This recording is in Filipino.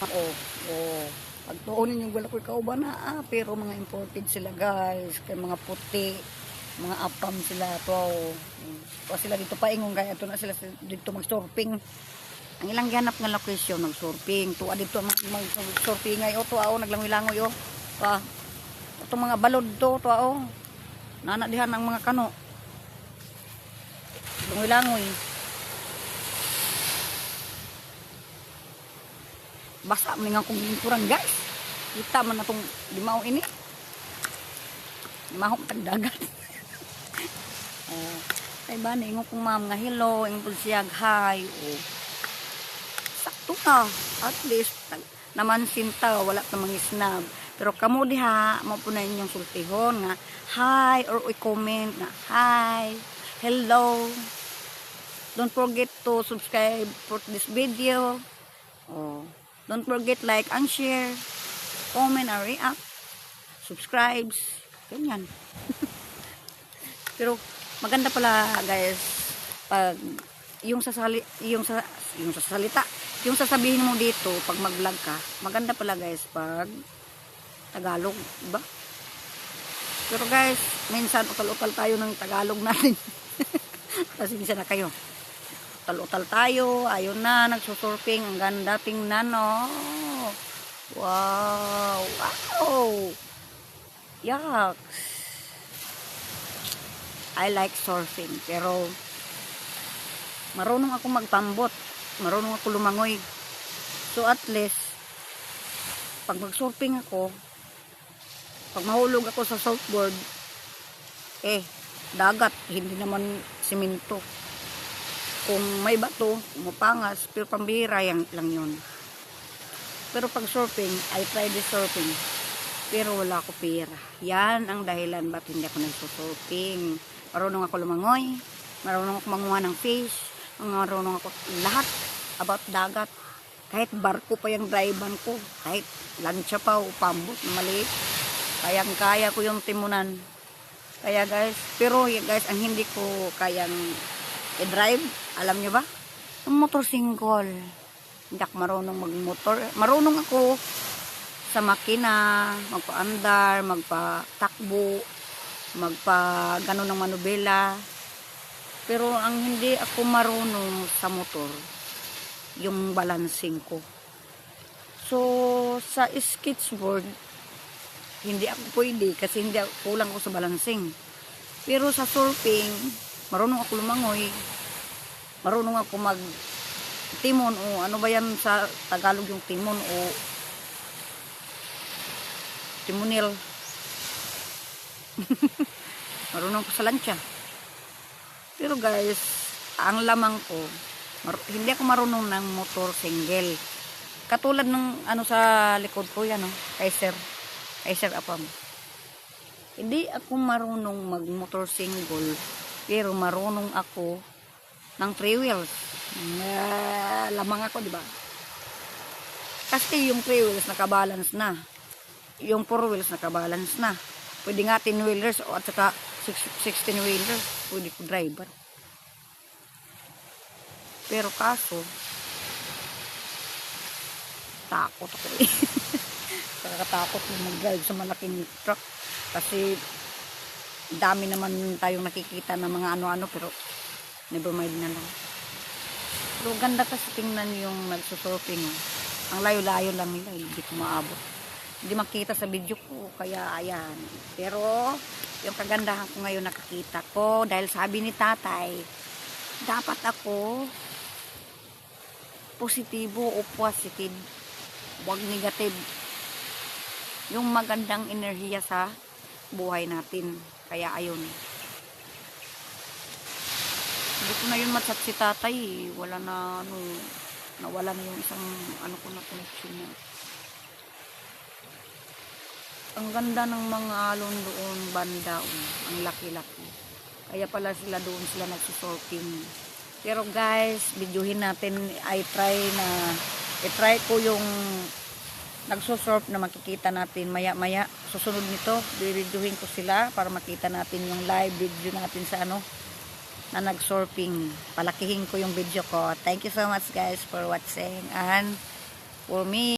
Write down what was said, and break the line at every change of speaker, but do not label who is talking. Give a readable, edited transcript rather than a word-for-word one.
Oh, oh. Pagtuunin yung wala ko kauban na pero mga imported sila guys, kay mga puti, mga apam sila to. O sila dito paingon kaya ito na sila dito mag-surfing. Ang ilang ganap nga location mag-surfing. Tuwa dito mag-surfing ay to naglangoy-langoy pa. Ito mga balod to nana dihan ang mga kano. Langoy-langoy. Basta man nga kung kurang guys. Kita man na itong limaw ini. Limaw tagdagat. Ay ba na ingo kong ma'am nga hello, ingo po siyag hi. Sakto na. At least naman sinta wala na mga snab. Pero kamo diha mo po na inyong sultihon nga hi or i-comment nga hi, hello. Don't forget to subscribe for this video. Don't forget like and share, comment and react, subscribe, ganyan. Pero maganda pala guys pag yung sasabihin mo dito pag mag-vlog ka, maganda pala guys pag Tagalog, diba? Pero guys, minsan utal-utal tayo ng Tagalog natin. Kasi minsan na kayo. Utal-utal tayo, ayun na, nagsusurfing, ang ganda tingnan, oh. Wow, wow. Yucks. I like surfing, pero marunong ako magpambot, marunong ako lumangoy. So at least, pag mag-surfing ako, pag mahulog ako sa surfboard, dagat, hindi naman simento. Kung may bato, mapangas, pero pambira lang yun. Pero pag surfing, I tried the surfing, pero wala ako pera. Yan ang dahilan ba't hindi ako nagsusurfing. Marunong ako lumangoy, marunong ako manguha ng fish, marunong ako lahat about dagat. Kahit barko pa yung drivean ko, kahit lansya pa o pambot na maliit, kayang-kaya ko yung timunan. Kaya guys, pero guys, ang hindi ko kayang i-drive, alam nyo ba? Yung motor single. Hindi ako marunong mag-motor. Marunong ako sa makina, magpa-andar, magpa-takbo, magpa-gano ng manubela. Pero ang hindi ako marunong sa motor, yung balancing ko. So, sa skateboard, hindi ako pwede kasi hindi ako, kulang ako sa balancing. Pero sa surfing, marunong ako lumangoy, marunong ako mag-timon o ano ba yan sa Tagalog yung timon o timonil. Marunong ako sa lansya. Pero guys, ang lamang ko, hindi ako marunong ng motor single. Katulad ng ano sa likod ko yan, Kaiser Apam. Hindi ako marunong mag-motor single, pero marunong ako ng 3 wheels. Lamang ako, di ba? Kasi yung 3 wheels nakabalance na. Yung 4 wheels nakabalance na. Pwede nga 10 wheelers o at saka 16 wheelers. Pwede ko driver. Pero kaso, takot ako eh. Nakakatakot yung mag-drive sa malaking truck. Kasi dami naman tayong nakikita na mga ano-ano, pero never mind na lang. Pero ganda kasi tingnan yung nagsusurfing. Ang layo-layo lang nila, hindi ko maabot. Hindi makita sa video ko, kaya ayan. Pero yung kagandahan ko ngayon nakakita ko, dahil sabi ni tatay, dapat ako positibo o positive, huwag negative. Yung magandang enerhiya sa buhay natin. Kaya ayun. Hindi ko na yun matsat si tatay. Wala na nawala na yung isang ko na connection niya. Ang ganda ng mga alon doon banda. Ang laki-laki. Kaya pala sila nagsusurfing. Pero guys, videohin natin. I try ko yung nagsusurf na makikita natin maya-maya. Susunod nito, videohin ko sila para makita natin yung live video natin sa na nag-surfing. Palakihin ko yung video ko. Thank you so much guys for watching and for me.